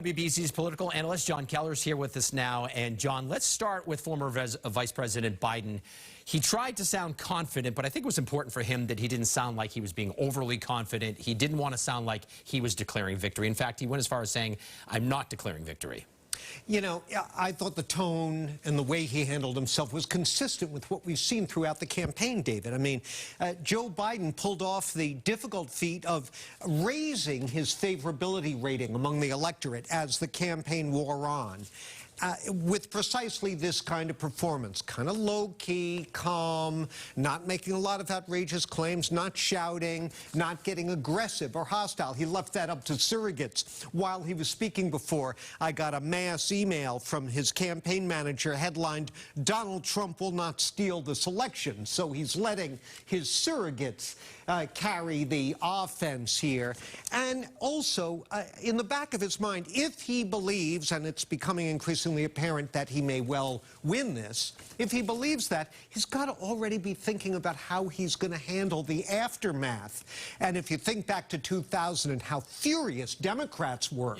WBZ's political analyst John Keller is here with us now. And John, let's start with former Vice President Biden. He tried to sound confident, but I think it was important for him that he didn't sound like he was being overly confident. He didn't want to sound like he was declaring victory. In fact, he went as far as saying, "I'm not declaring victory." You know, I thought the tone and the way he handled himself was consistent with what we've seen throughout the campaign, David. I mean, Joe Biden pulled off the difficult feat of raising his favorability rating among the electorate as the campaign wore on. With precisely this kind of performance, kind of low-key, calm, not making a lot of outrageous claims, not shouting, not getting aggressive or hostile. He left that up to surrogates. While he was speaking before, I got a mass email from his campaign manager headlined, "Donald Trump will not steal this election." So he's letting his surrogates carry the offense here. And also, in the back of his mind, if he believes, and it's becoming increasingly apparent that he may well win this, if he believes that, he's got to already be thinking about how he's going to handle the aftermath. And if you think back to 2000 and how furious Democrats were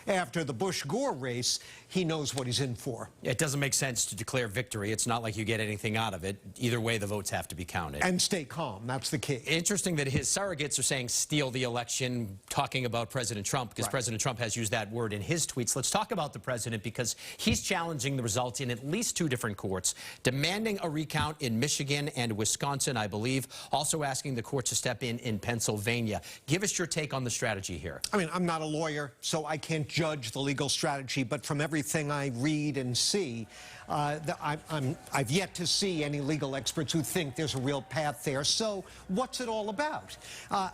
after the Bush-Gore race, he knows what he's in for. It doesn't make sense to declare victory. It's not like you get anything out of it. Either way, the votes have to be counted. And stay calm. That's the key. Interesting that his surrogates are saying steal the election, talking about President Trump, because President Trump has used that word in his tweets. Let's talk about the president, because he's challenging the results in at least 2 different courts, demanding a recount in Michigan and Wisconsin, I believe, also asking the court to step in Pennsylvania. Give us your take on the strategy here. I mean, I'm not a lawyer, so I can't judge the legal strategy, but from everything I read and see, I've yet to see any legal experts who think there's a real path there. So what's it all about?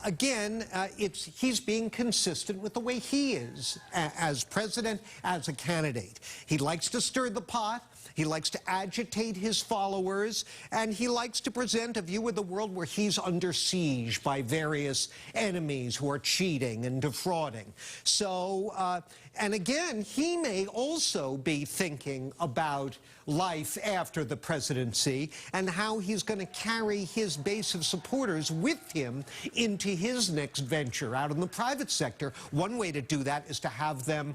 Again, he's being consistent with the way he is as president, as a candidate. He likes to stir the pot. He likes to agitate his followers, and he likes to present a view of the world where he's under siege by various enemies who are cheating and defrauding. So, and again, he may also be thinking about life after the presidency and how he's going to carry his base of supporters with him into his next venture out in the private sector. One way to do that is to have them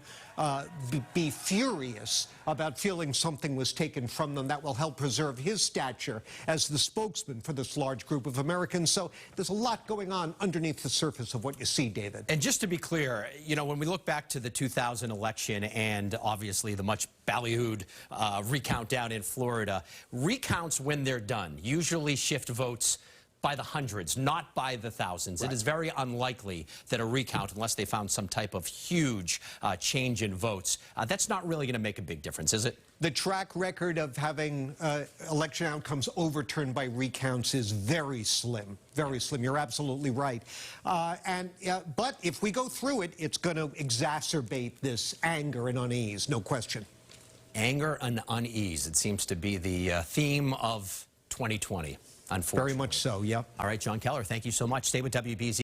be furious about feeling something was taken from them. That will help preserve his stature as the spokesman for this large group of Americans. So there's a lot going on underneath the surface of what you see, David. And just to be clear, you know, when we look back to the 2000 election and obviously the much ballyhooed recount down in Florida, recounts, when they're done, usually shift votes by the hundreds, not by the thousands. It is very unlikely that a recount, unless they found some type of huge change in votes, that's not really going to make a big difference, is it? The track record of having election outcomes overturned by recounts is very slim, very slim. You're absolutely right. But if we go through it, it's going to exacerbate this anger and unease, no question. Anger and unease, it seems to be the theme of 2020. Unfortunately. Very much so, yep. All right, John Keller, thank you so much. Stay with WBZ.